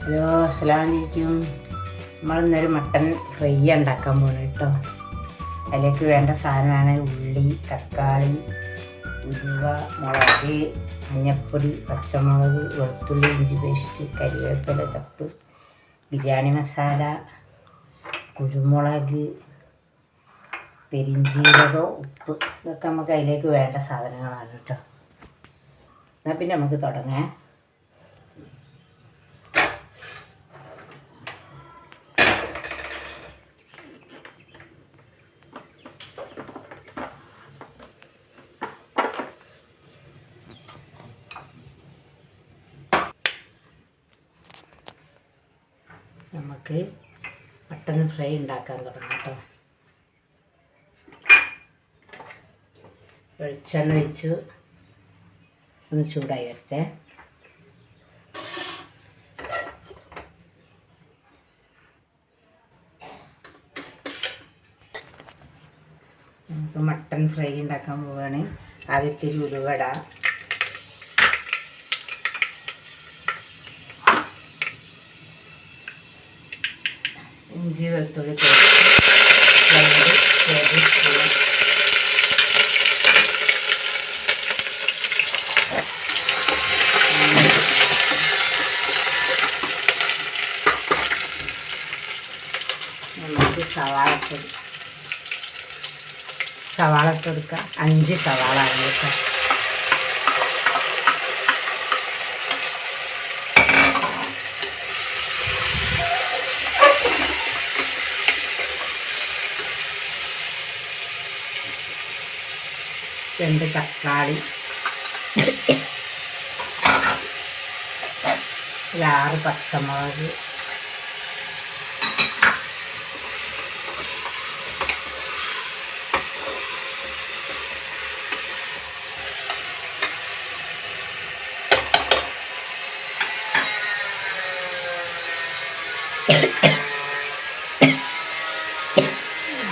Hello, അസ്സലാമലൈക്കും. നമ്മളിന്നൊരു mutton fry ഉണ്ടാക്കാൻ പോകണം കേട്ടോ. അതിലേക്ക് വേണ്ട സാധനമാണ് ഉള്ളി, തക്കാളി, ഉലുവ, മുളക്, മഞ്ഞൾപ്പൊടി, പച്ചമുളക്, വെളുത്തുള്ളി, ഇഞ്ചി പേസ്റ്റ്, കരിവേപ്പില, ചപ്പ്, ബിരിയാണി മസാല, കുരുമുളക്, പെരിഞ്ചീരകം, ഉപ്പ്. ഇതൊക്കെ നമുക്ക് അതിലേക്ക് വേണ്ട സാധനങ്ങളാണ് കേട്ടോ. എന്നാൽ പിന്നെ നമുക്ക് തുടങ്ങാം. നമുക്ക് മട്ടൻ ഫ്രൈ ഉണ്ടാക്കാൻ തുടങ്ങാം കേട്ടോ. വെളിച്ചെണ്ണ ഒഴിച്ചു ഒന്ന് ചൂടായി വരട്ടെ. നമുക്ക് മട്ടൻ ഫ്രൈ ഉണ്ടാക്കാൻ പോവുകയാണ്. ആദ്യത്തെ ഉലുവ ഇടാം. ഇഞ്ചി വെളുത്തുള്ളി പേസ്റ്റ് 2 ടേബിൾ സ്പൂൺ. നമുക്ക് സവാള ഇട്ടെടുക്കാം. 5 സവാള ആണ് കേട്ടോ. രണ്ട് തക്കാളി, 6 പച്ചമുളക്,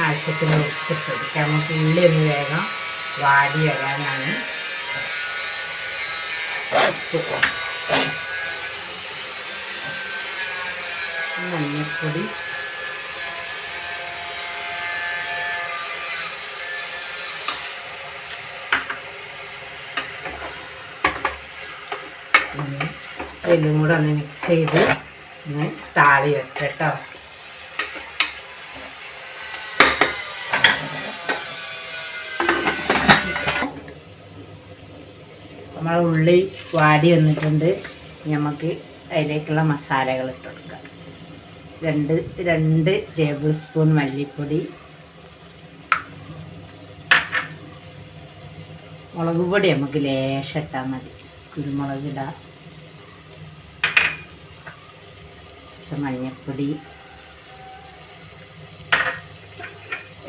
ആവശ്യത്തിന് ഉപ്പിട്ടെടുക്കാം. നമുക്ക് ഉള്ളി ഒന്ന് വേഗം വാടി വരാനാണ്. മഞ്ഞൾപ്പൊടി, എല്ലാം കൂടെ ഒന്ന് മിക്സ് ചെയ്ത് ഒന്ന് താളി വെക്കട്ടോ. നമ്മൾ ഉള്ളി വാടി വന്നിട്ടുണ്ട്. നമുക്ക് അതിലേക്കുള്ള മസാലകൾ ഇട്ട് കൊടുക്കാം. 2 ടേബിൾ സ്പൂൺ മല്ലിപ്പൊടി, മുളക് പൊടി നമുക്ക് ലേശം ഇട്ടാൽ മതി. കുരുമുളക് ഇടാം. മഞ്ഞൾപ്പൊടി,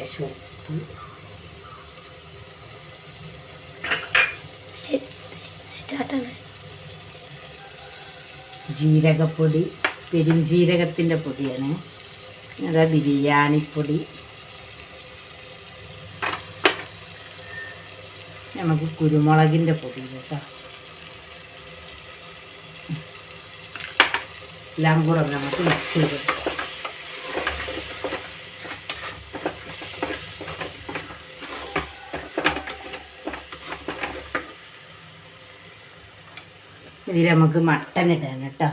ഉപ്പ്, ജീരകപ്പൊടി, പെരിഞ്ജീരകത്തിൻ്റെ പൊടിയാണ്. അതാ ബിരിയാണിപ്പൊടി. നമുക്ക് കുരുമുളകിൻ്റെ പൊടി കേട്ടോ. എല്ലാം കൂടെ നമുക്ക് മിക്സ് ചെയ്ത് ഇതിൽ നമുക്ക് മട്ടൻ ഇടാൻ കേട്ടോ.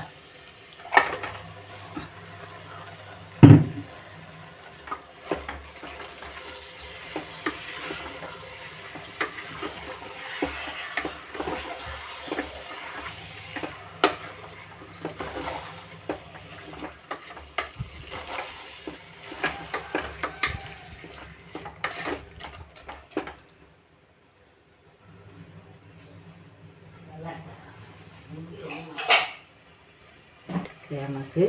നമുക്ക്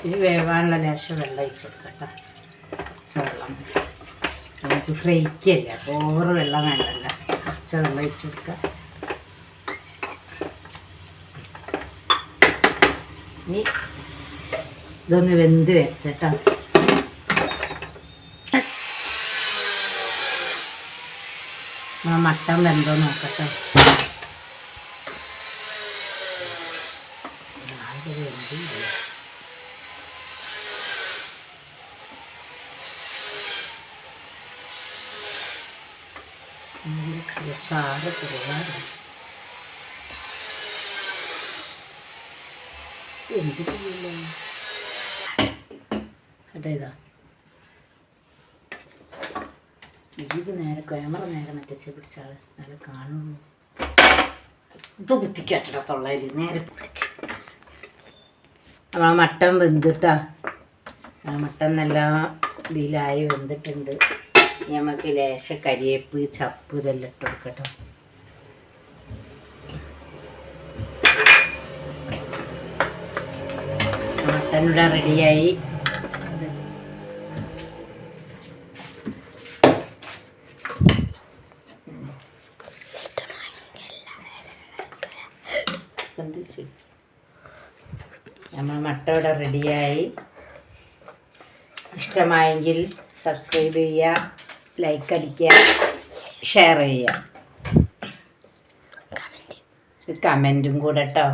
ഇത് വേവാനുള്ള ലേശം വെള്ളം ഒഴിച്ച് കൊടുക്കാം കേട്ടോ. വെള്ളം നമുക്ക് ഫ്രൈക്കല്ല, ഓവർ വെള്ളം വേണ്ടല്ലോ. കുറച്ച് വെള്ളം ഒഴിച്ച് കൊടുക്കാം. ഇനി ഇതൊന്ന് വെന്ത് വരട്ടെ കേട്ടോ. മട്ടൻ വെന്തോ നോക്കട്ടെ. ചാറ് കുറവാണ്. എന്ത് ചെയ്യില്ല കേട്ടോ. ഇത് നേരെ ക്യാമറ നേരെ മറ്റേ പിടിച്ചാൽ നല്ല കാണുള്ളൂ. ഇത് കുത്തിക്കാട്ട തൊള്ളയിൽ നേരെ പിടിച്ച്. ആ മട്ടൻ വെന്തിട്ടാ, ആ മട്ടൻ നല്ല ഇതിലായി വെന്തിട്ടുണ്ട്. നമുക്ക് ലേശ കരിയേപ്പ് ചപ്പ് ഇതെല്ലാം ഇട്ട് കൊടുക്കട്ടോ. മട്ടൻ ഇവിടെ റെഡിയായി. നമ്മൾ മട്ട ഇവിടെ റെഡിയായി. ഇഷ്ടമായെങ്കിൽ സബ്സ്ക്രൈബ് ചെയ്യുക, ലൈക്ക് അടിക്കുക, ഷെയർ ചെയ്യുക, കമൻറ്റും കൂടെ കേട്ടോ.